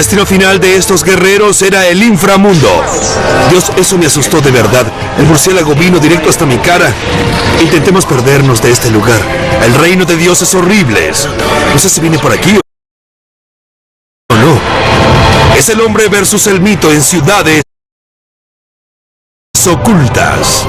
destino final de estos guerreros era el inframundo. Dios, eso me asustó de verdad. El murciélago vino directo hasta mi cara. Intentemos perdernos de este lugar. El reino de dioses horribles. No sé si viene por aquí o no. Es el hombre versus el mito en ciudades ocultas.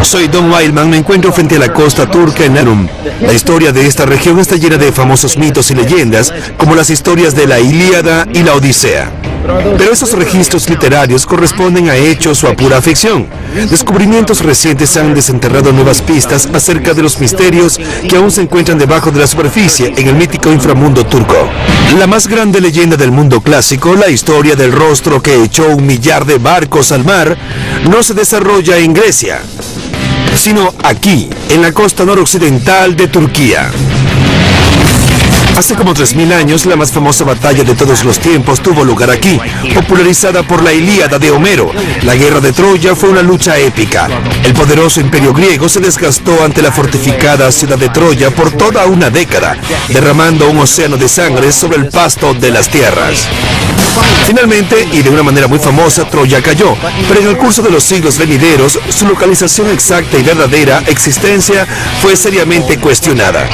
Soy Don Wildman, me encuentro frente a la costa turca en Arum. La historia de esta región está llena de famosos mitos y leyendas, como las historias de la Ilíada y la Odisea. Pero esos registros literarios corresponden a hechos o a pura ficción. Descubrimientos recientes han desenterrado nuevas pistas acerca de los misterios que aún se encuentran debajo de la superficie en el mítico inframundo turco. La más grande leyenda del mundo clásico, la historia del rostro que echó 1 millar de barcos al mar, no se desarrolla en Grecia, sino aquí, en la costa noroccidental de Turquía. Hace como 3000 años, la más famosa batalla de todos los tiempos tuvo lugar aquí, popularizada por la Ilíada de Homero. La guerra de Troya fue una lucha épica. El poderoso imperio griego se desgastó ante la fortificada ciudad de Troya por toda una década, derramando un océano de sangre sobre el pasto de las tierras. Finalmente, y de una manera muy famosa, Troya cayó, pero en el curso de los siglos venideros, su localización exacta y verdadera existencia fue seriamente cuestionada.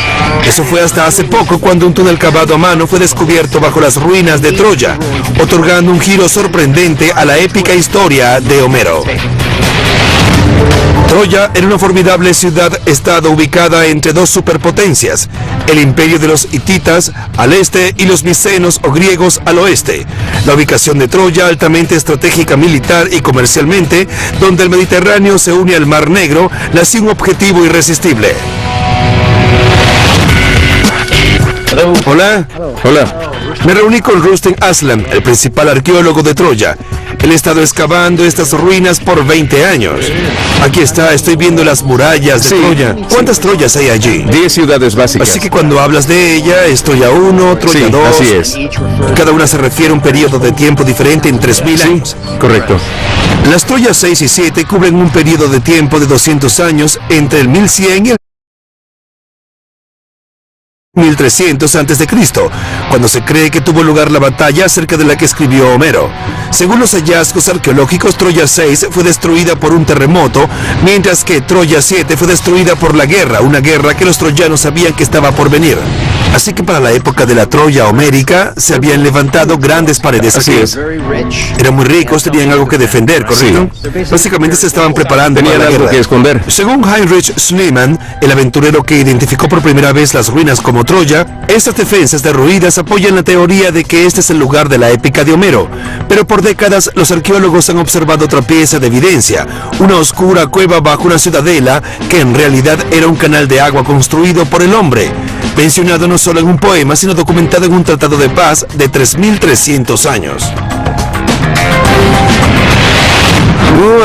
Eso fue hasta hace poco, cuando un túnel cavado a mano fue descubierto bajo las ruinas de Troya, otorgando un giro sorprendente a la épica historia de Homero. Troya era una formidable ciudad-estado ubicada entre dos superpotencias, el imperio de los hititas al este y los micenos o griegos al oeste. La ubicación de Troya, altamente estratégica militar y comercialmente, donde el Mediterráneo se une al Mar Negro, le hacía un objetivo irresistible. Hola. Hola. Me reuní con Rustem Aslan, el principal arqueólogo de Troya. Él ha estado excavando estas ruinas por 20 años. Aquí está, estoy viendo las murallas de Troya. ¿Cuántas Troyas hay allí? 10 ciudades básicas. Así que cuando hablas de ella, es Troya 1, Troya 2... así es. Cada una se refiere a un periodo de tiempo diferente en 3000 años. Correcto. Las Troyas 6 y 7 cubren un periodo de tiempo de 200 años entre el 1100 y el 1300 a.C., cuando se cree que tuvo lugar la batalla acerca de la que escribió Homero. Según los hallazgos arqueológicos, Troya 6 fue destruida por un terremoto, mientras que Troya 7 fue destruida por la guerra, una guerra que los troyanos sabían que estaba por venir. Así que para la época de la Troya homérica se habían levantado grandes paredes aquí. Así es. Eran muy ricos, tenían algo que defender, ¿correcto? Básicamente se estaban preparando Tenían para la algo guerra. que esconder. Según Heinrich Schliemann, el aventurero que identificó por primera vez las ruinas como Troya, estas defensas derruidas apoyan la teoría de que este es el lugar de la épica de Homero. Pero por décadas los arqueólogos han observado otra pieza de evidencia, una oscura cueva bajo una ciudadela que en realidad era un canal de agua construido por el hombre, mencionado no solo en un poema, sino documentado en un tratado de paz de 3300 años.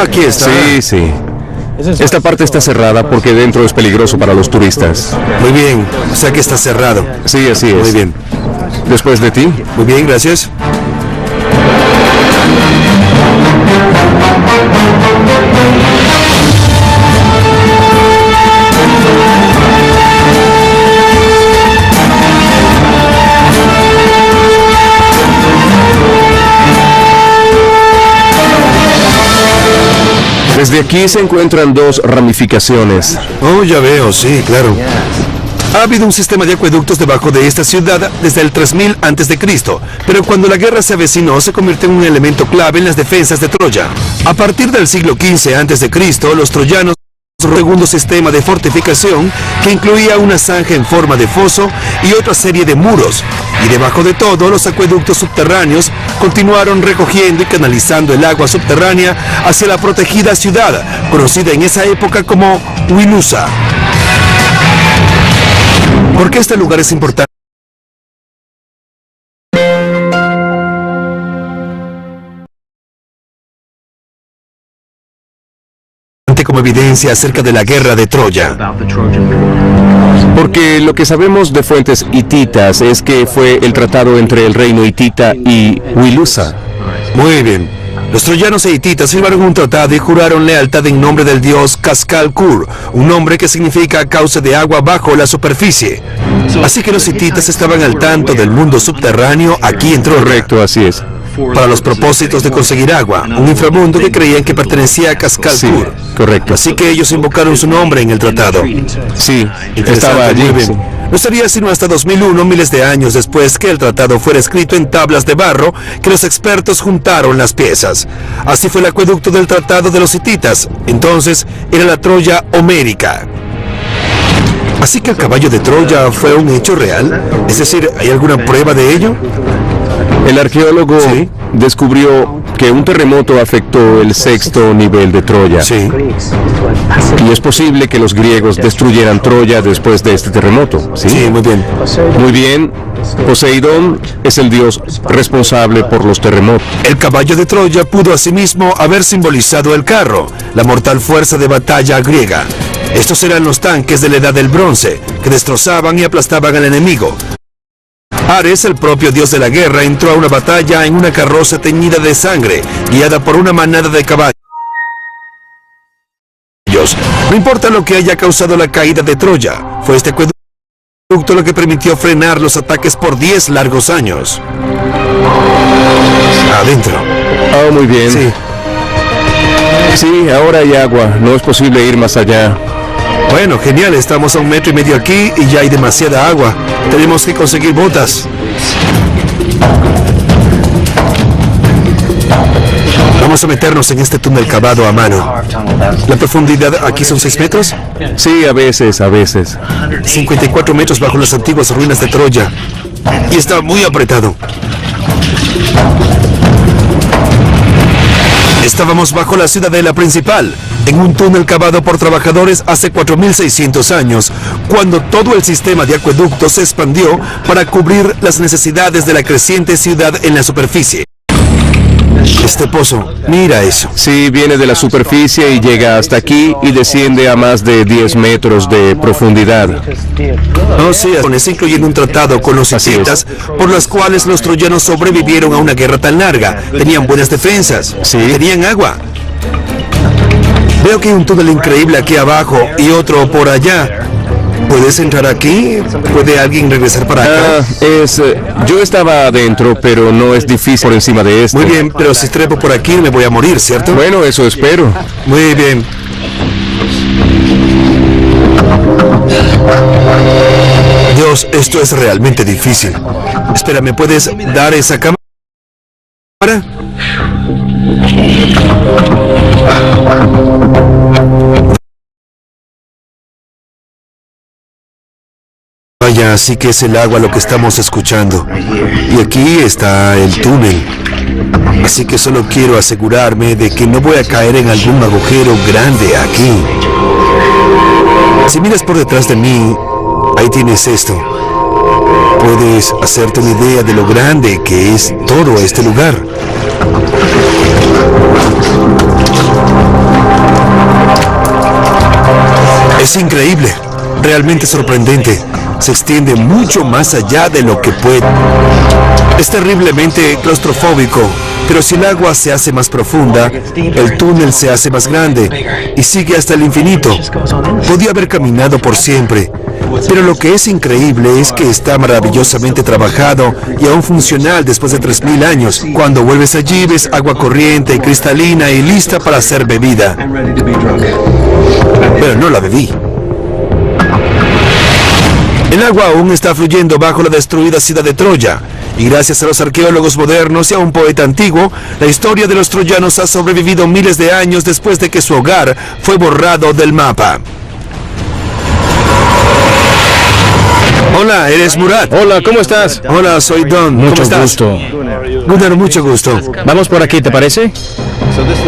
Aquí está. Sí. Esta parte está cerrada porque dentro es peligroso para los turistas. Muy bien, o sea que está cerrado. Sí, así es. Muy bien. Después de ti. Muy bien, gracias. Desde aquí se encuentran dos ramificaciones. Oh, ya veo, sí, claro. Ha habido un sistema de acueductos debajo de esta ciudad desde el 3000 a.C., pero cuando la guerra se avecinó se convirtió en un elemento clave en las defensas de Troya. A partir del siglo XV a.C., los troyanos un segundo sistema de fortificación que incluía una zanja en forma de foso y otra serie de muros, y debajo de todo los acueductos subterráneos continuaron recogiendo y canalizando el agua subterránea hacia la protegida ciudad, conocida en esa época como Winusa. ¿Por qué este lugar es importante? suficiente como evidencia acerca de la guerra de Troya? Porque lo que sabemos de fuentes hititas es que fue el tratado entre el reino hitita y Wilusa. Muy bien. Los troyanos e hititas firmaron un tratado y juraron lealtad en nombre del dios Cascal-Kur, un nombre que significa cauce de agua bajo la superficie. Así que los hititas estaban al tanto del mundo subterráneo aquí en Troya. Correcto, así es. Para los propósitos de conseguir agua, un inframundo que creían que pertenecía a Cascal-Kur. Sí, correcto. Así que ellos invocaron su nombre en el tratado. Sí, Interesante, estaba allí. muy bien. Sí. No sería sino hasta 2001, miles de años después, que el tratado fuera escrito en tablas de barro, que los expertos juntaron las piezas. Así fue el acueducto del tratado de los hititas. Entonces, era la Troya homérica. Así que el caballo de Troya fue un hecho real. Es decir, ¿hay alguna prueba de ello? El arqueólogo Sí. descubrió que un terremoto afectó el 6º nivel de Troya. Sí. Y es posible que los griegos destruyeran Troya después de este terremoto. ¿Sí? Sí, muy bien. Muy bien. Poseidón es el dios responsable por los terremotos. El caballo de Troya pudo asimismo haber simbolizado el carro, la mortal fuerza de batalla griega. Estos eran los tanques de la Edad del Bronce, que destrozaban y aplastaban al enemigo. Ares, el propio dios de la guerra, entró a una batalla en una carroza teñida de sangre, guiada por una manada de caballos. No importa lo que haya causado la caída de Troya, fue este acueducto lo que permitió frenar los ataques por 10 largos años. Adentro. Oh, muy bien. Sí. Sí, ahora hay agua. No es posible ir más allá. Bueno, genial, estamos a 1,5 metros aquí y ya hay demasiada agua. Tenemos que conseguir botas. Vamos a meternos en este túnel cavado a mano. ¿La profundidad aquí son 6 metros? Sí, a veces, a veces. 54 metros bajo las antiguas ruinas de Troya. Y está muy apretado. Estábamos bajo la ciudadela principal, en un túnel cavado por trabajadores hace 4.600 años, cuando todo el sistema de acueductos se expandió para cubrir las necesidades de la creciente ciudad en la superficie. Este pozo, mira eso. Sí, viene de la superficie y llega hasta aquí y desciende a más de 10 metros de profundidad. No sé, incluyendo un tratado con los Así es. hititas, por las cuales los troyanos sobrevivieron a una guerra tan larga. Tenían buenas defensas, Sí. tenían agua. Veo que hay un túnel increíble aquí abajo y otro por allá. ¿Puedes entrar aquí? ¿Puede alguien regresar para acá? Yo estaba adentro, pero no es difícil por encima de esto. Muy bien, pero si trepo por aquí me voy a morir, ¿cierto? Bueno, eso espero. Muy bien. Dios, esto es realmente difícil. Espera, ¿me puedes dar esa cámara? Vaya, así que es el agua lo que estamos escuchando. Y aquí está el túnel. Así que solo quiero asegurarme de que no voy a caer en algún agujero grande aquí. Si miras por detrás de mí, ahí tienes esto. Puedes hacerte una idea de lo grande que es todo este lugar. Es increíble, realmente sorprendente. Se extiende mucho más allá de lo que puede. Es terriblemente claustrofóbico, pero si el agua se hace más profunda, el túnel se hace más grande y sigue hasta el infinito. Podía haber caminado por siempre, pero lo que es increíble es que está maravillosamente trabajado y aún funcional después de 3.000 años. Cuando vuelves allí ves agua corriente y cristalina y lista para ser bebida. Pero no la bebí. El agua aún está fluyendo bajo la destruida ciudad de Troya, y gracias a los arqueólogos modernos y a un poeta antiguo, la historia de los troyanos ha sobrevivido miles de años después de que su hogar fue borrado del mapa. Hola, ¿eres Murat? Hola, ¿cómo estás? Hola, soy Don. ¿Cómo Mucho estás? gusto. Gunnar, mucho gusto. Vamos por aquí, ¿te parece?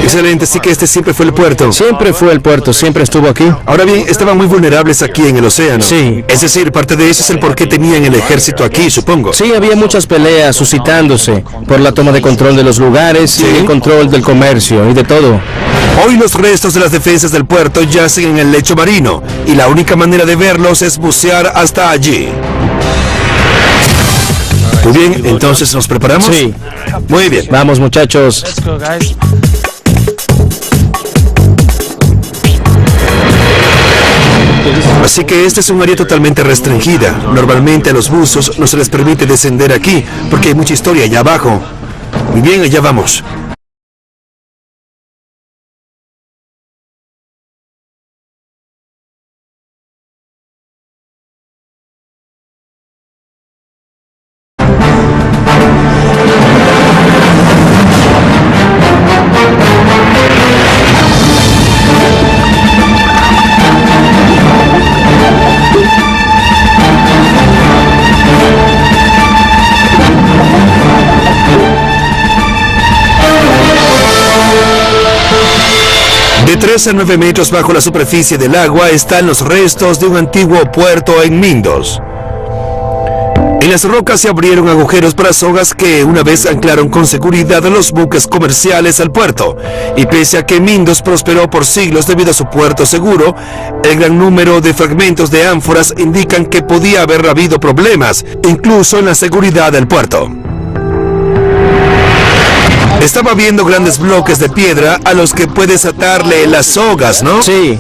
Excelente, sí que este siempre fue el puerto. Siempre fue el puerto, siempre estuvo aquí. Ahora bien, estaban muy vulnerables aquí en el océano. Sí. Es decir, parte de eso es el por qué tenían el ejército aquí, supongo. Sí, había muchas peleas suscitándose por la toma de control de los lugares Sí. y el control del comercio y de todo. Hoy los restos de las defensas del puerto yacen en el lecho marino y la única manera de verlos es bucear hasta allí. Muy bien, entonces ¿nos preparamos? Sí. Muy bien. Vamos, muchachos. Let's go, guys. Así que esta es un área totalmente restringida. Normalmente a los buzos no se les permite descender aquí porque hay mucha historia allá abajo. Muy bien, allá vamos. De 3 a 9 metros bajo la superficie del agua están los restos de un antiguo puerto en Mindos. En las rocas se abrieron agujeros para sogas que una vez anclaron con seguridad a los buques comerciales al puerto. Y pese a que Mindos prosperó por siglos debido a su puerto seguro, el gran número de fragmentos de ánforas indican que podía haber habido problemas, incluso en la seguridad del puerto. Estaba viendo grandes bloques de piedra a los que puedes atarle las sogas, ¿no? Sí,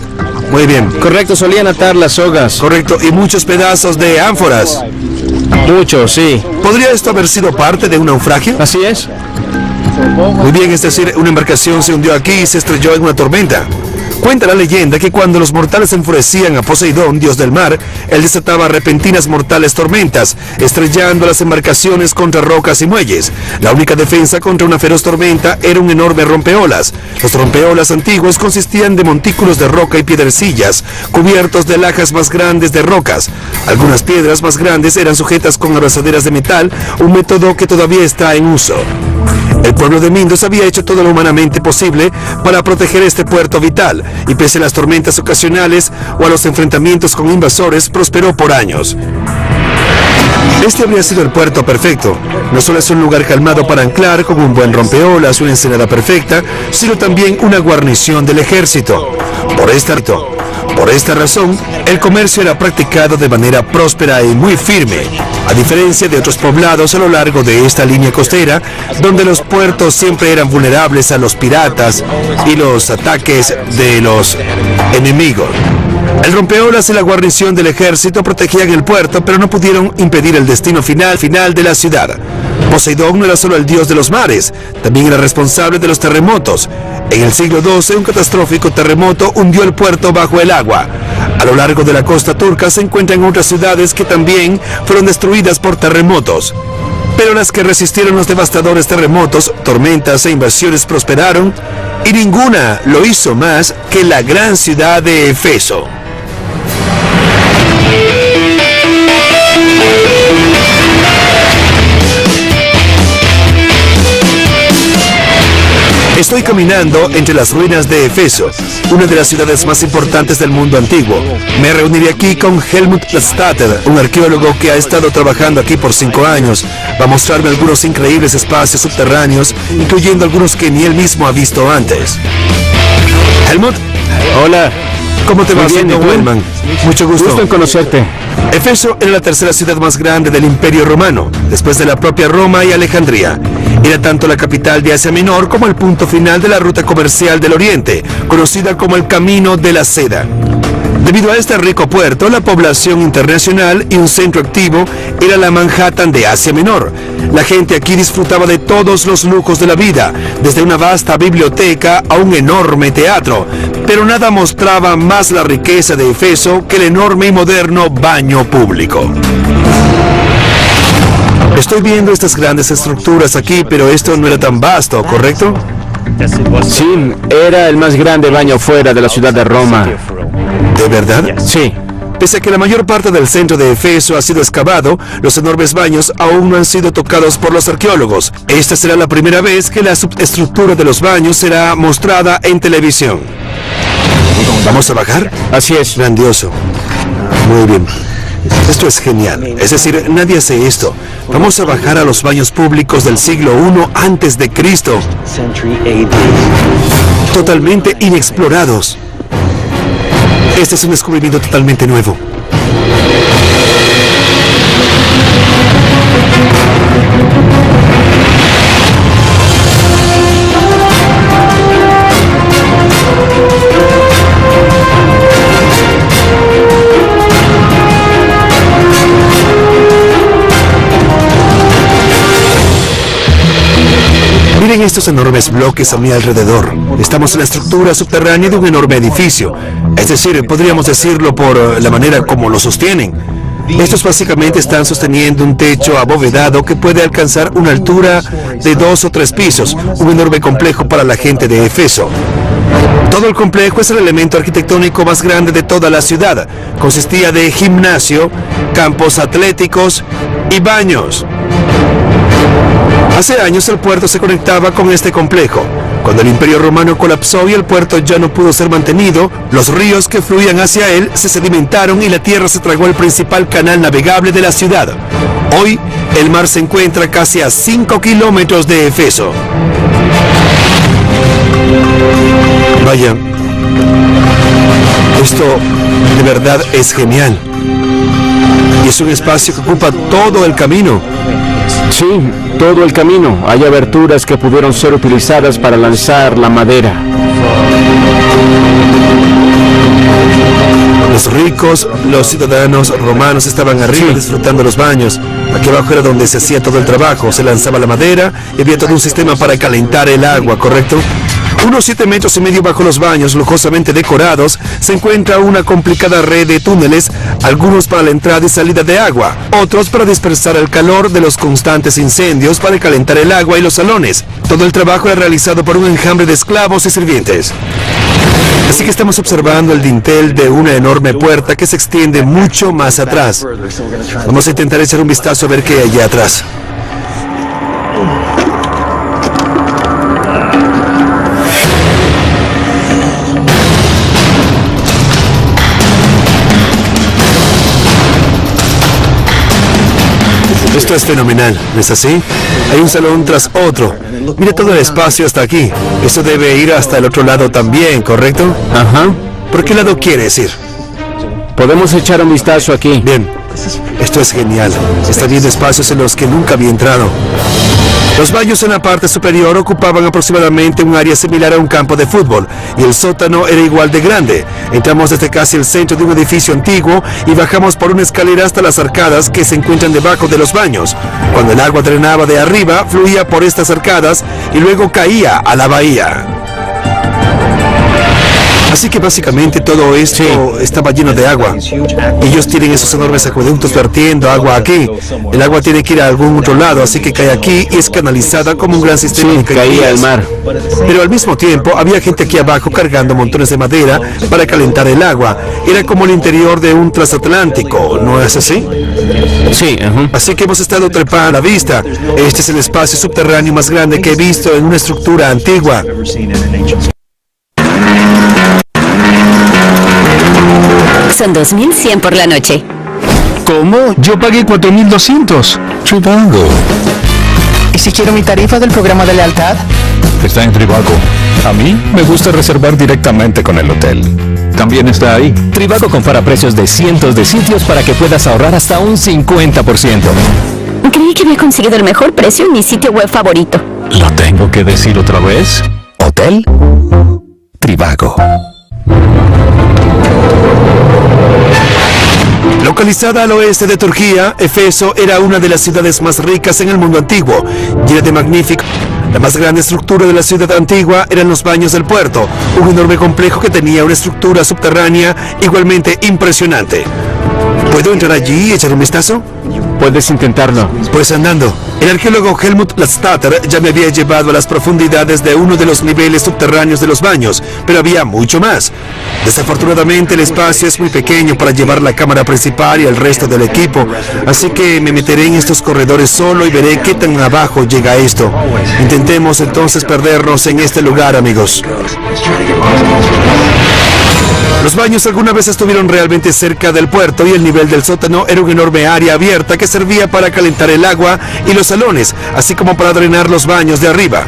Muy bien. correcto, solían atar las sogas. Correcto, y muchos pedazos de ánforas. Mucho, sí. ¿Podría esto haber sido parte de un naufragio? Así es. Muy bien, es decir, una embarcación se hundió aquí y se estrelló en una tormenta. Cuenta la leyenda que cuando los mortales enfurecían a Poseidón, dios del mar, él desataba repentinas mortales tormentas, estrellando las embarcaciones contra rocas y muelles. La única defensa contra una feroz tormenta era un enorme rompeolas. Los rompeolas antiguos consistían de montículos de roca y piedrecillas, cubiertos de lajas más grandes de rocas. Algunas piedras más grandes eran sujetas con abrazaderas de metal, un método que todavía está en uso. El pueblo de Mindos había hecho todo lo humanamente posible para proteger este puerto vital, y pese a las tormentas ocasionales o a los enfrentamientos con invasores, prosperó por años. Este habría sido el puerto perfecto. No solo es un lugar calmado para anclar, con un buen rompeolas, una ensenada perfecta, sino también una guarnición del ejército. Por esta razón, el comercio era practicado de manera próspera y muy firme, a diferencia de otros poblados a lo largo de esta línea costera, donde los puertos siempre eran vulnerables a los piratas y los ataques de los enemigos. El rompeolas y la guarnición del ejército protegían el puerto, pero no pudieron impedir el destino final de la ciudad. Poseidón no era solo el dios de los mares, también era responsable de los terremotos. En el siglo XII, un catastrófico terremoto hundió el puerto bajo el agua. A lo largo de la costa turca se encuentran otras ciudades que también fueron destruidas por terremotos. Pero las que resistieron los devastadores terremotos, tormentas e invasiones prosperaron, y ninguna lo hizo más que la gran ciudad de Éfeso. Estoy caminando entre las ruinas de Éfeso, una de las ciudades más importantes del mundo antiguo. Me reuniré aquí con Helmut Plastater, un arqueólogo que ha estado trabajando aquí por 5 años. Va a mostrarme algunos increíbles espacios subterráneos, incluyendo algunos que ni él mismo ha visto antes. Helmut, Hola. ¿cómo te va, Muy bien, señor ¿y tú? Wellman? Mucho gusto. Gusto en conocerte. Éfeso era la tercera ciudad más grande del Imperio Romano, después de la propia Roma y Alejandría. Era tanto la capital de Asia Menor como el punto final de la ruta comercial del Oriente, conocida como el Camino de la Seda. Debido a este rico puerto, la población internacional y un centro activo era la Manhattan de Asia Menor. La gente aquí disfrutaba de todos los lujos de la vida, desde una vasta biblioteca a un enorme teatro, pero nada mostraba más la riqueza de Éfeso que el enorme y moderno baño público. Estoy viendo estas grandes estructuras aquí, pero esto no era tan vasto, ¿correcto? Sí, era el más grande baño fuera de la ciudad de Roma. ¿De verdad? Sí. Pese a que la mayor parte del centro de Éfeso ha sido excavado, los enormes baños aún no han sido tocados por los arqueólogos. Esta será la primera vez que la subestructura de los baños será mostrada en televisión. ¿Vamos a bajar? Así es. Grandioso. Muy bien. Esto es genial. Es decir, nadie hace esto. Vamos a bajar a los baños públicos del siglo I antes de Cristo. Century AD. totalmente inexplorados. Este es un descubrimiento totalmente nuevo. Miren estos enormes bloques a mi alrededor. Estamos en la estructura subterránea de un enorme edificio. Es decir, podríamos decirlo por la manera como lo sostienen. Estos básicamente están sosteniendo un techo abovedado que puede alcanzar una altura de 2 o 3 pisos, un enorme complejo para la gente de Éfeso. Todo el complejo es el elemento arquitectónico más grande de toda la ciudad. Consistía de gimnasio, campos atléticos y baños. Hace años el puerto se conectaba con este complejo. Cuando el Imperio Romano colapsó y el puerto ya no pudo ser mantenido, los ríos que fluían hacia él se sedimentaron y la tierra se tragó el principal canal navegable de la ciudad. Hoy, el mar se encuentra casi a 5 kilómetros de Éfeso. Vaya, esto de verdad es genial. Y es un espacio que ocupa todo el camino. Sí, todo el camino. Hay aberturas que pudieron ser utilizadas para lanzar la madera. Los ricos, los ciudadanos romanos estaban arriba disfrutando los baños. Aquí abajo era donde se hacía todo el trabajo. Se lanzaba la madera y había todo un sistema para calentar el agua, ¿correcto? Unos 7 metros y medio bajo los baños, lujosamente decorados, se encuentra una complicada red de túneles, algunos para la entrada y salida de agua, otros para dispersar el calor de los constantes incendios para calentar el agua y los salones. Todo el trabajo era realizado por un enjambre de esclavos y sirvientes. Así que estamos observando el dintel de una enorme puerta que se extiende mucho más atrás. Vamos a intentar echar un vistazo a ver qué hay allá atrás. Esto es fenomenal, ¿no es así? Hay un salón tras otro. Mira todo el espacio hasta aquí. Eso debe ir hasta el otro lado también, ¿correcto? Ajá. ¿Por qué lado quieres ir? Podemos echar un vistazo aquí. Bien, esto es genial. Está viendo espacios en los que nunca había entrado. Los baños en la parte superior ocupaban aproximadamente un área similar a un campo de fútbol, y el sótano era igual de grande. Entramos desde casi el centro de un edificio antiguo y bajamos por una escalera hasta las arcadas que se encuentran debajo de los baños. Cuando el agua drenaba de arriba, fluía por estas arcadas y luego caía a la bahía. Así que básicamente todo esto estaba lleno de agua. Ellos tienen esos enormes acueductos vertiendo agua aquí. El agua tiene que ir a algún otro lado, así que cae aquí y es canalizada como un gran sistema de caía al mar. Pero al mismo tiempo había gente aquí abajo cargando montones de madera para calentar el agua. Era como el interior de un transatlántico, ¿no es así? Sí, Así que hemos estado trepando a la vista. Este es el espacio subterráneo más grande que he visto en una estructura antigua. Son 2.100 por la noche. ¿Cómo? Yo pagué 4.200. Trivago. ¿Y si quiero mi tarifa del programa de lealtad? Está en Trivago. A mí me gusta reservar directamente con el hotel. También está ahí. Trivago compara precios de cientos de sitios para que puedas ahorrar hasta un 50%. Creí que había conseguido el mejor precio en mi sitio web favorito. ¿Lo tengo que decir otra vez? ¿Hotel? Trivago. Localizada al oeste de Turquía, Éfeso era una de las ciudades más ricas en el mundo antiguo, llena de magnífico. La más grande estructura de la ciudad antigua eran los baños del puerto, un enorme complejo que tenía una estructura subterránea igualmente impresionante. ¿Puedo entrar allí y echar un vistazo? Puedes intentarlo. Pues andando. El arqueólogo Helmut Ladstatter ya me había llevado a las profundidades de uno de los niveles subterráneos de los baños, pero había mucho más. Desafortunadamente el espacio es muy pequeño para llevar la cámara principal y el resto del equipo, así que me meteré en estos corredores solo y veré qué tan abajo llega esto. Intentemos entonces perdernos en este lugar, amigos. Los baños alguna vez estuvieron realmente cerca del puerto y el nivel del sótano era un enorme área abierta que servía para calentar el agua y los salones, así como para drenar los baños de arriba.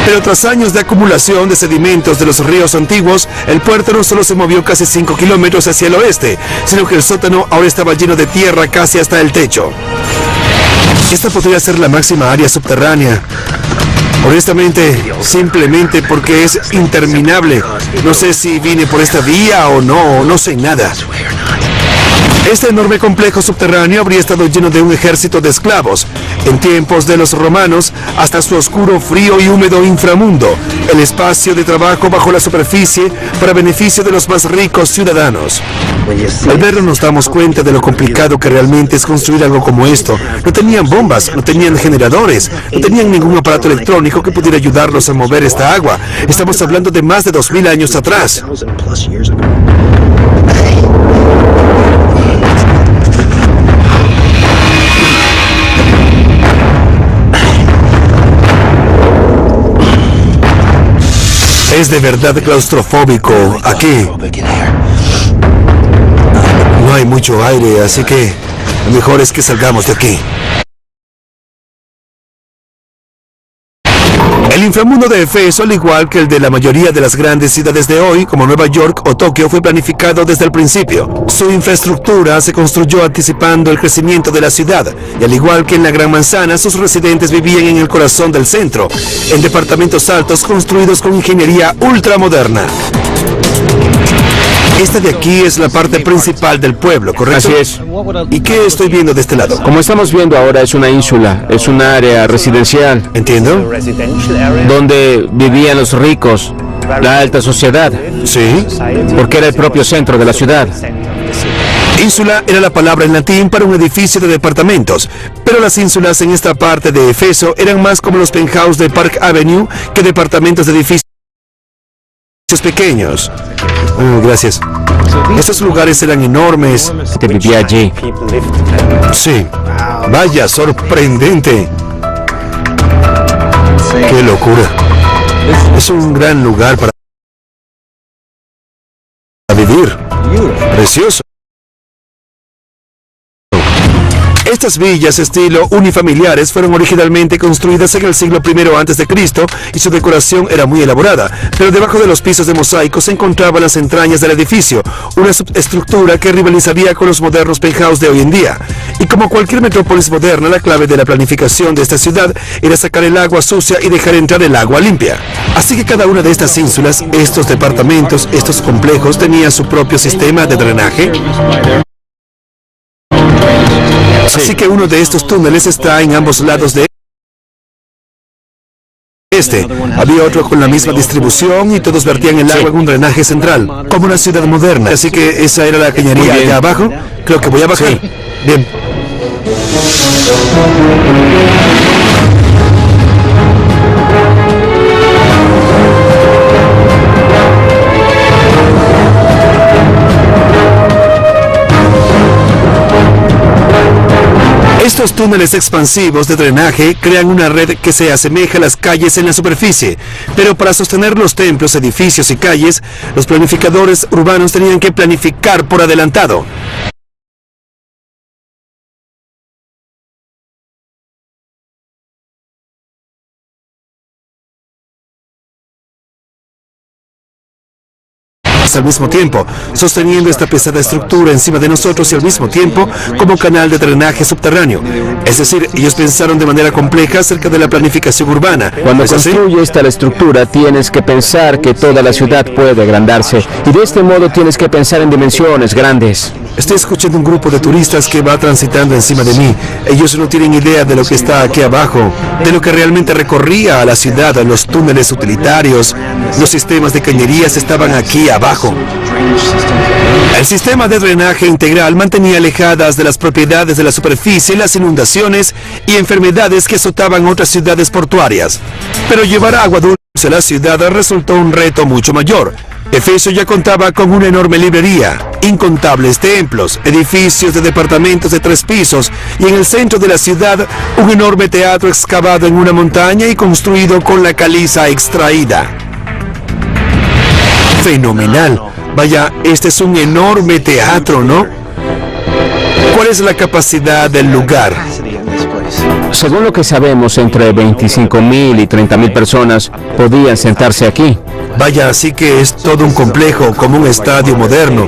Pero tras años de acumulación de sedimentos de los ríos antiguos, el puerto no solo se movió casi 5 kilómetros hacia el oeste, sino que el sótano ahora estaba lleno de tierra casi hasta el techo. Esta podría ser la máxima área subterránea. Honestamente, simplemente porque es interminable. No sé si vine por esta vía o no sé nada. Este enorme complejo subterráneo habría estado lleno de un ejército de esclavos, en tiempos de los romanos, hasta su oscuro, frío y húmedo inframundo, el espacio de trabajo bajo la superficie para beneficio de los más ricos ciudadanos. Al verlo nos damos cuenta de lo complicado que realmente es construir algo como esto. No tenían bombas, no tenían generadores, no tenían ningún aparato electrónico que pudiera ayudarlos a mover esta agua. Estamos hablando de más de 2000 años atrás. Es de verdad claustrofóbico aquí. No hay mucho aire, así que lo mejor es que salgamos de aquí. El inframundo de Efeso, al igual que el de la mayoría de las grandes ciudades de hoy, como Nueva York o Tokio, fue planificado desde el principio. Su infraestructura se construyó anticipando el crecimiento de la ciudad, y al igual que en la Gran Manzana, sus residentes vivían en el corazón del centro, en departamentos altos construidos con ingeniería ultramoderna. Esta de aquí es la parte principal del pueblo, ¿correcto? Así es. ¿Y qué estoy viendo de este lado? Como estamos viendo ahora, es una ínsula, es un área residencial ¿Entiendo? donde vivían los ricos, la alta sociedad, Sí. porque era el propio centro de la ciudad. Ínsula era la palabra en latín para un edificio de departamentos, pero las ínsulas en esta parte de Efeso eran más como los penthouse de Park Avenue que departamentos de edificios pequeños. Gracias. Estos lugares eran enormes. Que vivía allí. Sí. Vaya, sorprendente. Qué locura. Es un gran lugar para vivir. Precioso. Estas villas estilo unifamiliares fueron originalmente construidas en el siglo I a.C. y su decoración era muy elaborada, pero debajo de los pisos de mosaico se encontraban las entrañas del edificio, una subestructura que rivalizaría con los modernos penthouse de hoy en día. Y como cualquier metrópolis moderna, la clave de la planificación de esta ciudad era sacar el agua sucia y dejar entrar el agua limpia. Así que cada una de estas ínsulas, estos departamentos, estos complejos, tenía su propio sistema de drenaje. Así que uno de estos túneles está en ambos lados de este. Había otro con la misma distribución y todos vertían el agua en un drenaje central, como una ciudad moderna. Así que esa era la cañería allá abajo. Creo que voy a bajar. Sí. Bien. Estos túneles expansivos de drenaje crean una red que se asemeja a las calles en la superficie, pero para sostener los templos, edificios y calles, los planificadores urbanos tenían que planificar por adelantado. Al mismo tiempo, sosteniendo esta pesada estructura encima de nosotros y al mismo tiempo como canal de drenaje subterráneo. Es decir, ellos pensaron de manera compleja acerca de la planificación urbana. Cuando ¿Es así? construyes tal estructura, tienes que pensar que toda la ciudad puede agrandarse. Y de este modo tienes que pensar en dimensiones grandes. Estoy escuchando un grupo de turistas que va transitando encima de mí. Ellos no tienen idea de lo que está aquí abajo, de lo que realmente recorría a la ciudad, los túneles utilitarios, los sistemas de cañerías estaban aquí abajo. El sistema de drenaje integral mantenía alejadas de las propiedades de la superficie las inundaciones y enfermedades que azotaban otras ciudades portuarias. Pero llevar agua dulce a la ciudad resultó un reto mucho mayor. Efeso ya contaba con una enorme librería, incontables templos, edificios de departamentos de 3 pisos y en el centro de la ciudad un enorme teatro excavado en una montaña y construido con la caliza extraída. Fenomenal. Vaya, este es un enorme teatro, ¿no? ¿Cuál es la capacidad del lugar? Según lo que sabemos, entre 25.000 y 30.000 personas podían sentarse aquí. Vaya, así que es todo un complejo, como un estadio moderno.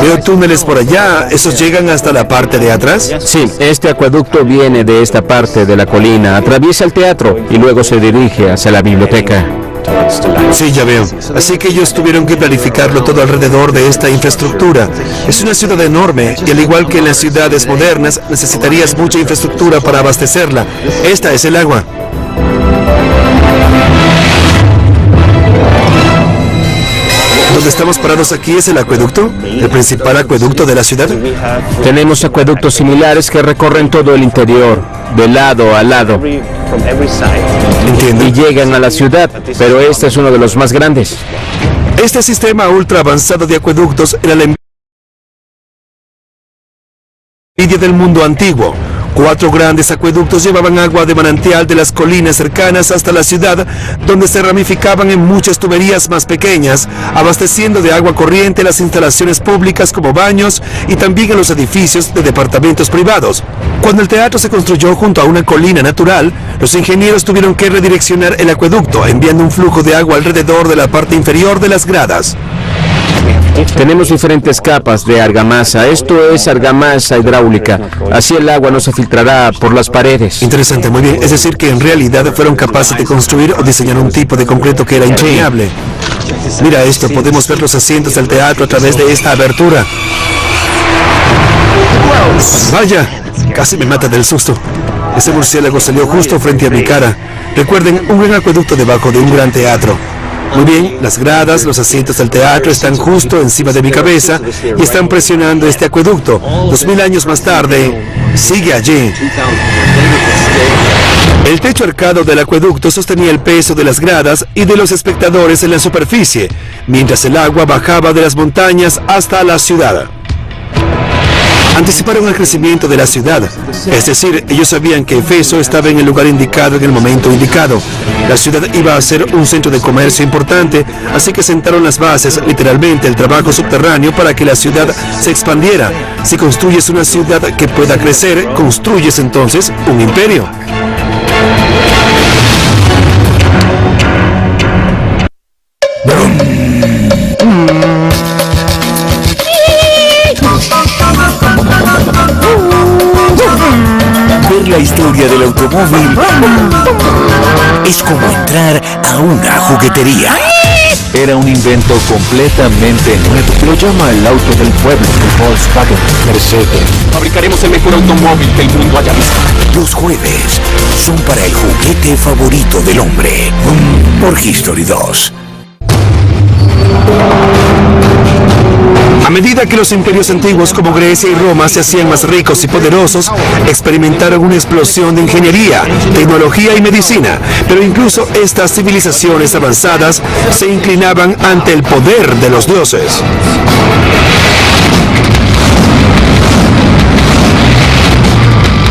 Veo túneles por allá, ¿esos llegan hasta la parte de atrás? Sí, este acueducto viene de esta parte de la colina, atraviesa el teatro y luego se dirige hacia la biblioteca. Sí, ya veo. Así que ellos tuvieron que planificarlo todo alrededor de esta infraestructura. Es una ciudad enorme y al igual que en las ciudades modernas, necesitarías mucha infraestructura para abastecerla. Esta es el agua. ¿Dónde estamos parados aquí es el acueducto? ¿El principal acueducto de la ciudad? Tenemos acueductos similares que recorren todo el interior, de lado a lado, Entiendo. y llegan a la ciudad, pero este es uno de los más grandes. Este sistema ultra avanzado de acueductos era la envidia del mundo antiguo. 4 grandes acueductos llevaban agua de manantial de las colinas cercanas hasta la ciudad, donde se ramificaban en muchas tuberías más pequeñas, abasteciendo de agua corriente las instalaciones públicas como baños y también a los edificios de departamentos privados. Cuando el teatro se construyó junto a una colina natural, los ingenieros tuvieron que redireccionar el acueducto, enviando un flujo de agua alrededor de la parte inferior de las gradas. Tenemos diferentes capas de argamasa. Esto es argamasa hidráulica. Así el agua no se filtrará por las paredes. Interesante, muy bien. Es decir, que en realidad fueron capaces de construir o diseñar un tipo de concreto que era impermeable. Mira esto, podemos ver los asientos del teatro a través de esta abertura. Vaya, casi me mata del susto. Ese murciélago salió justo frente a mi cara. Recuerden, un gran acueducto debajo de un gran teatro. Muy bien, las gradas, los asientos del teatro están justo encima de mi cabeza y están presionando este acueducto. 2000 años más tarde, sigue allí. El techo arcado del acueducto sostenía el peso de las gradas y de los espectadores en la superficie, mientras el agua bajaba de las montañas hasta la ciudad. Anticiparon el crecimiento de la ciudad, es decir, ellos sabían que Éfeso estaba en el lugar indicado en el momento indicado. La ciudad iba a ser un centro de comercio importante, así que sentaron las bases, literalmente el trabajo subterráneo para que la ciudad se expandiera. Si construyes una ciudad que pueda crecer, construyes entonces un imperio. Ver la historia del automóvil es como entrar a una juguetería. Era un invento completamente nuevo. Lo llama el auto del pueblo de Volkswagen Mercedes. Fabricaremos el mejor automóvil que el mundo haya visto. Los jueves son para el juguete favorito del hombre. Por History 2. A medida que los imperios antiguos como Grecia y Roma se hacían más ricos y poderosos, experimentaron una explosión de ingeniería, tecnología y medicina, pero incluso estas civilizaciones avanzadas se inclinaban ante el poder de los dioses.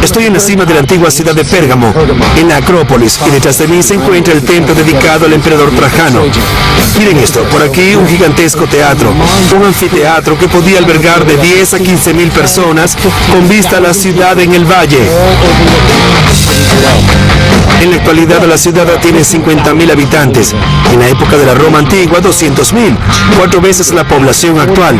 Estoy en la cima de la antigua ciudad de Pérgamo, en la Acrópolis, y detrás de mí se encuentra el templo dedicado al emperador Trajano. Miren esto, por aquí un gigantesco teatro, un anfiteatro que podía albergar de 10 a 15.000 personas con vista a la ciudad en el valle. En la actualidad la ciudad tiene 50.000 habitantes. En la época de la Roma antigua, 200.000, 4 veces la población actual.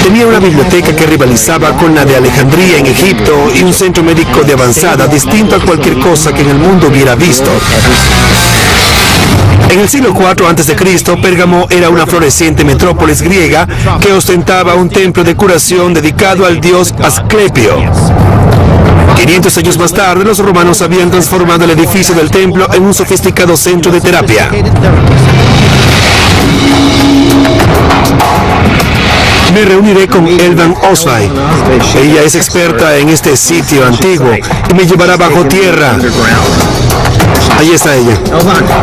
Tenía una biblioteca que rivalizaba con la de Alejandría en Egipto y un centro médico de avanzada distinto a cualquier cosa que en el mundo hubiera visto. En el siglo IV a.C., Pérgamo era una floreciente metrópolis griega que ostentaba un templo de curación dedicado al dios Asclepio. 500 años más tarde, los romanos habían transformado el edificio del templo en un sofisticado centro de terapia. Me reuniré con Elvan Oswald. Ella es experta en este sitio antiguo y me llevará bajo tierra. Ahí está ella.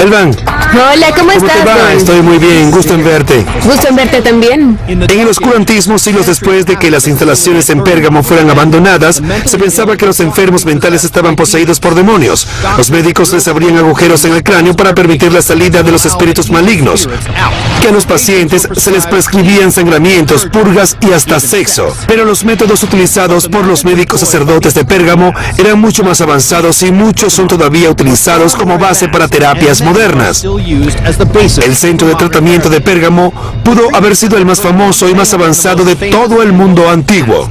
Elvan, Hola, ¿cómo ¿Cómo estás, te va? Don? Estoy muy bien, gusto en verte. Gusto en verte también. En el oscurantismo, siglos después de que las instalaciones en Pérgamo fueran abandonadas, se pensaba que los enfermos mentales estaban poseídos por demonios. Los médicos les abrían agujeros en el cráneo para permitir la salida de los espíritus malignos. Que a los pacientes se les prescribían sangramientos, purgas y hasta sexo. Pero los métodos utilizados por los médicos sacerdotes de Pérgamo eran mucho más avanzados y muchos son todavía utilizados como base para terapias modernas. El centro de tratamiento de Pérgamo pudo haber sido el más famoso y más avanzado de todo el mundo antiguo.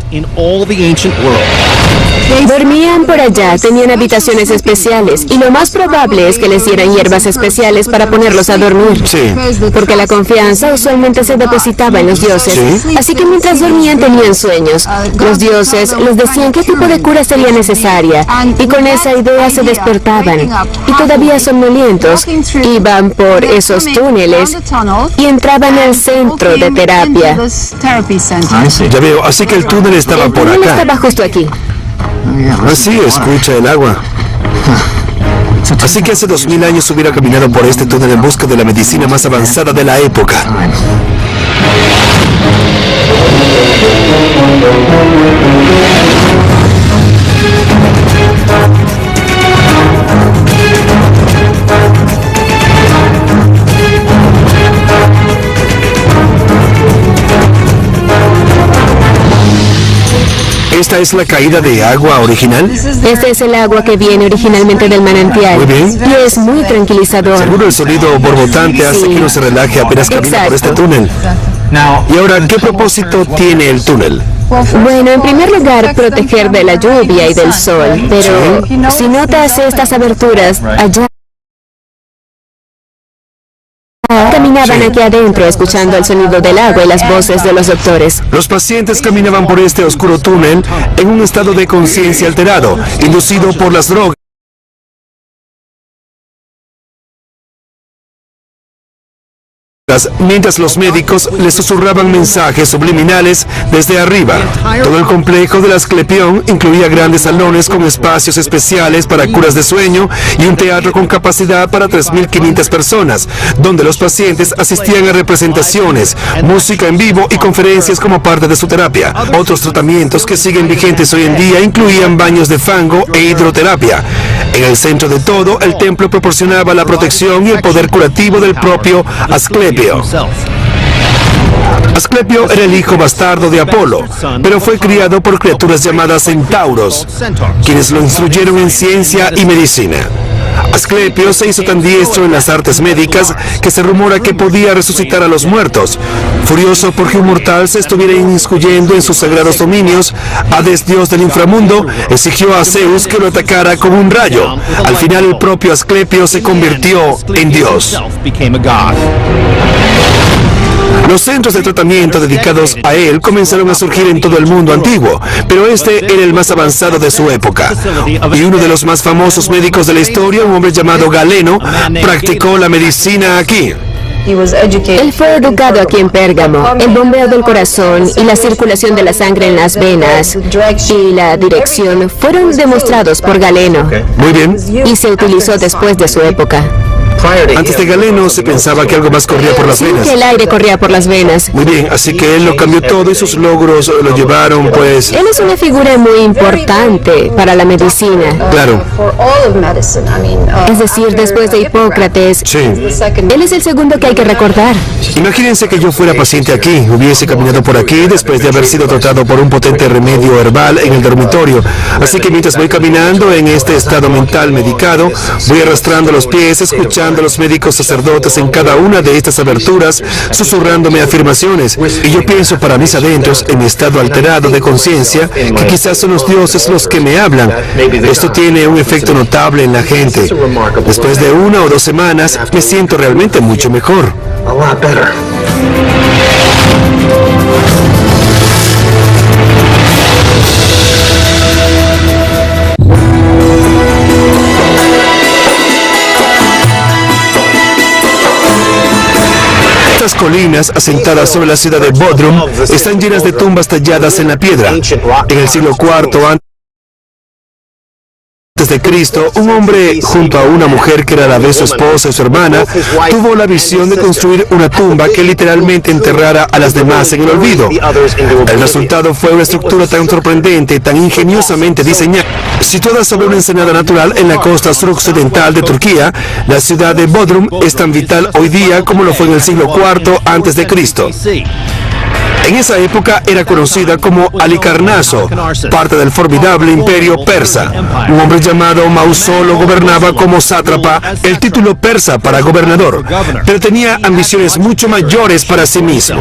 Dormían por allá, tenían habitaciones especiales y lo más probable es que les dieran hierbas especiales para ponerlos a dormir. Sí. Porque la confianza usualmente se depositaba en los dioses. Sí. Así que mientras dormían tenían sueños. Los dioses les decían qué tipo de cura sería necesaria y con esa idea se despertaban. Y todavía somnolientos iban por esos túneles y entraban al centro de terapia. Ya veo, así que el túnel estaba El por túnel acá. estaba justo aquí. Así escucha el agua. Así que hace 2000 años hubiera caminado por este túnel en busca de la medicina más avanzada de la época. ¿Esta es la caída de agua original? Este es el agua que viene originalmente del manantial. Muy bien. Y es muy tranquilizador. Seguro el sonido borbotante hace que uno se relaje apenas camina por este túnel. Y ahora, ¿qué propósito tiene el túnel? Bueno, en primer lugar, proteger de la lluvia y del sol. Pero si notas estas aberturas allá, caminaban aquí adentro escuchando el sonido del agua y las voces de los doctores. Los pacientes caminaban por este oscuro túnel en un estado de conciencia alterado, inducido por las drogas, mientras los médicos les susurraban mensajes subliminales desde arriba. Todo el complejo del Asclepión incluía grandes salones con espacios especiales para curas de sueño y un teatro con capacidad para 3.500 personas, donde los pacientes asistían a representaciones, música en vivo y conferencias como parte de su terapia. Otros tratamientos que siguen vigentes hoy en día incluían baños de fango e hidroterapia. En el centro de todo, el templo proporcionaba la protección y el poder curativo del propio Asclepio. Asclepio era el hijo bastardo de Apolo, pero fue criado por criaturas llamadas centauros, quienes lo instruyeron en ciencia y medicina. Asclepio se hizo tan diestro en las artes médicas que se rumora que podía resucitar a los muertos. Furioso porque un mortal se estuviera inmiscuyendo en sus sagrados dominios, Hades, dios del inframundo, exigió a Zeus que lo atacara con un rayo. Al final el propio Asclepio se convirtió en dios. Los centros de tratamiento dedicados a él comenzaron a surgir en todo el mundo antiguo, pero este era el más avanzado de su época. Y uno de los más famosos médicos de la historia, un hombre llamado Galeno, practicó la medicina aquí. Él fue educado aquí en Pérgamo. El bombeo del corazón y la circulación de la sangre en las venas y la dirección fueron demostrados por Galeno. Muy bien. Y se utilizó después de su época. Antes de Galeno se pensaba que algo más corría por las venas. Que el aire corría por las venas. Muy bien, así que él lo cambió todo y sus logros lo llevaron, pues... Él es una figura muy importante para la medicina. Claro. Es decir, después de Hipócrates, Sí. él es el segundo que hay que recordar. Imagínense que yo fuera paciente aquí, hubiese caminado por aquí después de haber sido tratado por un potente remedio herbal en el dormitorio. Así que mientras voy caminando en este estado mental medicado, voy arrastrando los pies, escuchando a los médicos sacerdotes en cada una de estas aberturas, susurrándome afirmaciones. Y yo pienso para mis adentros, en mi estado alterado de conciencia, que quizás son los dioses los que me hablan. Esto tiene un efecto notable en la gente. Después de 1 o 2 semanas, me siento realmente mucho mejor. Estas colinas, asentadas sobre la ciudad de Bodrum, están llenas de tumbas talladas en la piedra. En el siglo IV de Cristo, un hombre junto a una mujer que era a la vez su esposa y su hermana, tuvo la visión de construir una tumba que literalmente enterrara a las demás en el olvido. El resultado fue una estructura tan sorprendente, tan ingeniosamente diseñada, situada sobre una ensenada natural en la costa suroccidental de Turquía. La ciudad de Bodrum es tan vital hoy día como lo fue en el siglo IV antes de Cristo. En esa época era conocida como Halicarnaso, parte del formidable imperio persa. Un hombre llamado Mausolo gobernaba como sátrapa, el título persa para gobernador, pero tenía ambiciones mucho mayores para sí mismo.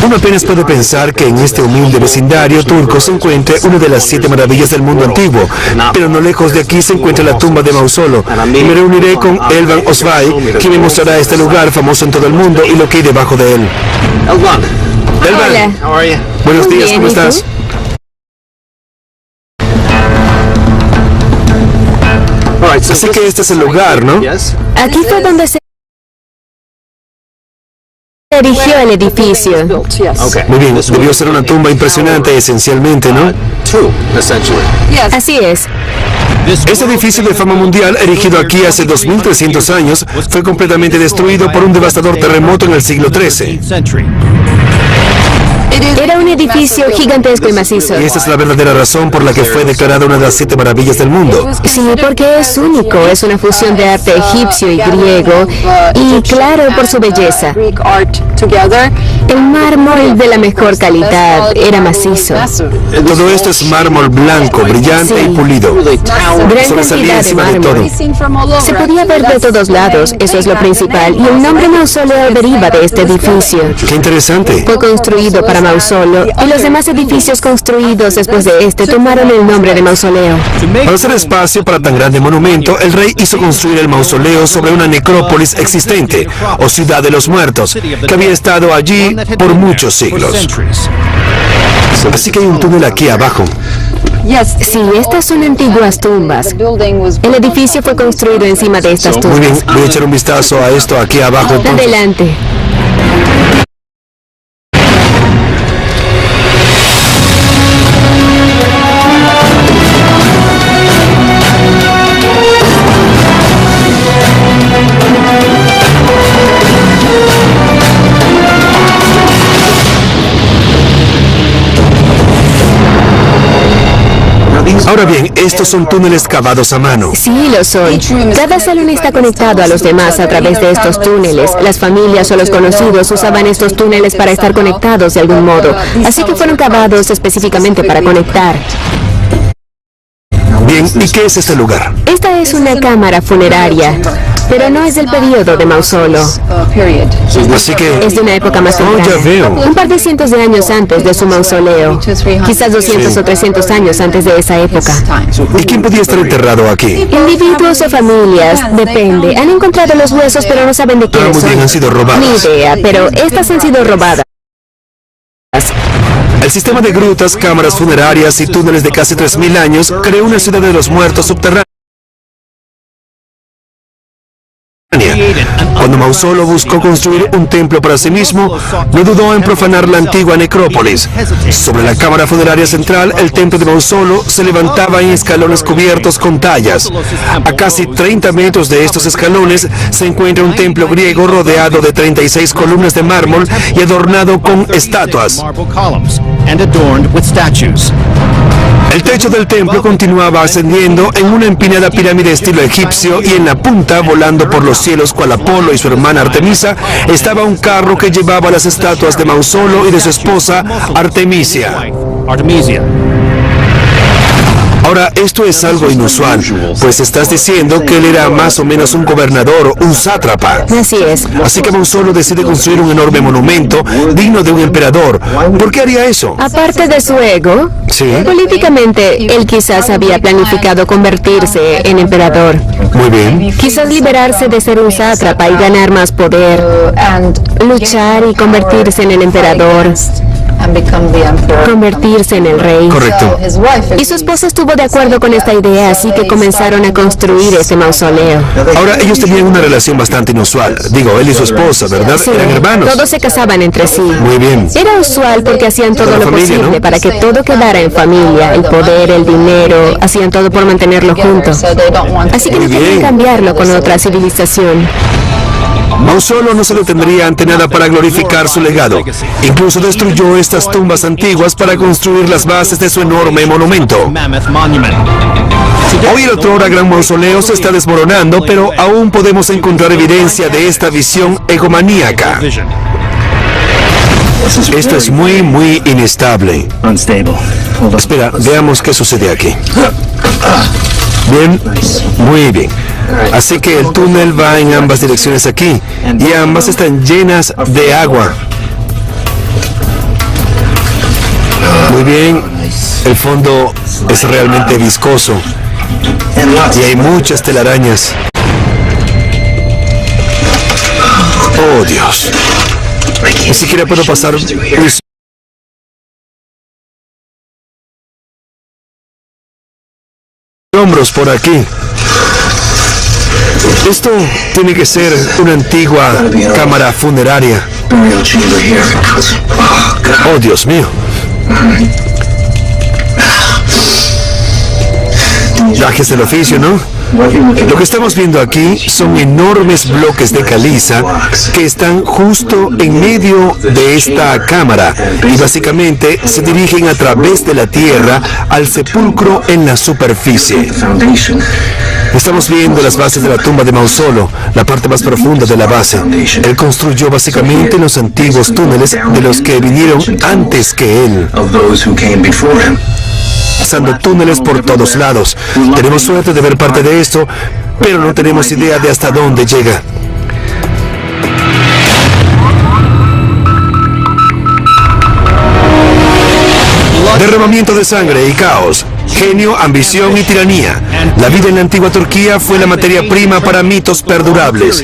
Uno apenas puede pensar que en este humilde vecindario turco se encuentre una de las 7 maravillas del mundo antiguo, pero no lejos de aquí se encuentra la tumba de Mausolo, y me reuniré con Elvan Osvay, quien me mostrará este lugar famoso en todo el mundo y lo que hay debajo de él. Elvan, buenos días, bien, ¿cómo estás? Así que este es el lugar, ¿no? Aquí fue donde se erigió el edificio. Muy bien, debió ser una tumba impresionante esencialmente, ¿no? Así es. Este edificio de fama mundial, erigido aquí hace 2300 años, fue completamente destruido por un devastador terremoto en el siglo XIII. Era un edificio gigantesco y macizo. Y esta es la verdadera razón por la que fue declarada una de las 7 maravillas del mundo. Sí, porque es único, es una fusión de arte egipcio y griego, y claro, por su belleza. El mármol de la mejor calidad era macizo. Todo esto es mármol blanco, brillante y pulido. Gran Sobresalía cantidad de encima de mármol. todo. Se podía ver de todos lados, eso es lo principal, y el nombre Mausoleo deriva de este edificio. ¡Qué interesante! Fue construido para Mausolo, y los demás edificios construidos después de este tomaron el nombre de Mausoleo. Para hacer espacio para tan grande monumento, el rey hizo construir el mausoleo sobre una necrópolis existente, o ciudad de los muertos, que había estado allí por muchos siglos. Así que hay un túnel aquí abajo. Sí, estas son antiguas tumbas. El edificio fue construido encima de estas Muy bien, tumbas. voy a echar un vistazo a esto aquí abajo. Entonces. Adelante. Ahora bien, estos son túneles cavados a mano. Sí, lo son. Cada salón está conectado a los demás a través de estos túneles. Las familias o los conocidos usaban estos túneles para estar conectados de algún modo. Así que fueron cavados específicamente para conectar. Bien, ¿y qué es este lugar? Esta es una cámara funeraria, pero no es del periodo de Mausolo. Así que... Es de una época más temprana. ya veo. Un par de cientos de años antes de su mausoleo. Quizás 200 o 300 años antes de esa época. ¿Y quién podía estar enterrado aquí? Individuos o familias, depende. Han encontrado los huesos, pero no saben de quiénes Muy bien, son. han sido robados. Ni idea, pero estas han sido robadas. El sistema de grutas, cámaras funerarias y túneles de casi 3000 años creó una ciudad de los muertos subterránea. Cuando Mausolo buscó construir un templo para sí mismo, no dudó en profanar la antigua necrópolis. Sobre la cámara funeraria central, el templo de Mausolo se levantaba en escalones cubiertos con tallas. A casi 30 metros de estos escalones se encuentra un templo griego rodeado de 36 columnas de mármol y adornado con estatuas. El techo del templo continuaba ascendiendo en una empinada pirámide estilo egipcio, y en la punta, volando por los cielos cual Apolo y su hermana Artemisa, estaba un carro que llevaba las estatuas de Mausolo y de su esposa Artemisia. Ahora, esto es algo inusual, pues estás diciendo que él era más o menos un gobernador, un sátrapa. Así es. Así que Mausolo decide construir un enorme monumento digno de un emperador. ¿Por qué haría eso? Aparte de su ego, Sí. políticamente él quizás había planificado convertirse en emperador. Muy bien. Quizás liberarse de ser un sátrapa y ganar más poder, luchar y convertirse en el emperador. convertirse en el rey. Correcto. Y su esposa estuvo de acuerdo con esta idea, así que comenzaron a construir ese mausoleo. Ahora, ellos tenían una relación bastante inusual. Digo, él y su esposa, ¿verdad? Sí, Eran hermanos. todos se casaban entre sí. Muy bien. Era usual porque hacían todo Toda la lo familia, posible ¿no? para que todo quedara en familia. El poder, el dinero, hacían todo por mantenerlo junto. Así que Muy no querían bien. cambiarlo con otra civilización. Mausolo no se detendría ante nada para glorificar su legado. Incluso destruyó estas tumbas antiguas para construir las bases de su enorme monumento. Hoy el otrora gran mausoleo se está desmoronando, pero aún podemos encontrar evidencia de esta visión egomaníaca. Esto es muy inestable. Espera, veamos qué sucede aquí. Bien, muy bien. Así que el túnel va en ambas direcciones aquí, y ambas están llenas de agua. Muy bien, el fondo es realmente viscoso, y hay muchas telarañas. Oh, Dios. Ni siquiera puedo pasar mis hombros por aquí. Esto tiene que ser una antigua cámara funeraria. Oh, Dios mío. Gajes del oficio, ¿no? Lo que estamos viendo aquí son enormes bloques de caliza que están justo en medio de esta cámara y básicamente se dirigen a través de la tierra al sepulcro en la superficie. Estamos viendo las bases de la tumba de Mausolo, la parte más profunda de la base. Él construyó básicamente los antiguos túneles de los que vinieron antes que él, pasando túneles por todos lados. Tenemos suerte de ver parte de esto, pero no tenemos idea de hasta dónde llega. Derramamiento de sangre y caos, genio, ambición y tiranía. La vida en la antigua Turquía fue la materia prima para mitos perdurables.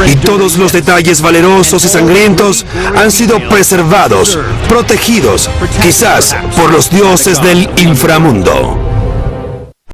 Y todos los detalles valerosos y sangrientos han sido preservados, protegidos, quizás por los dioses del inframundo.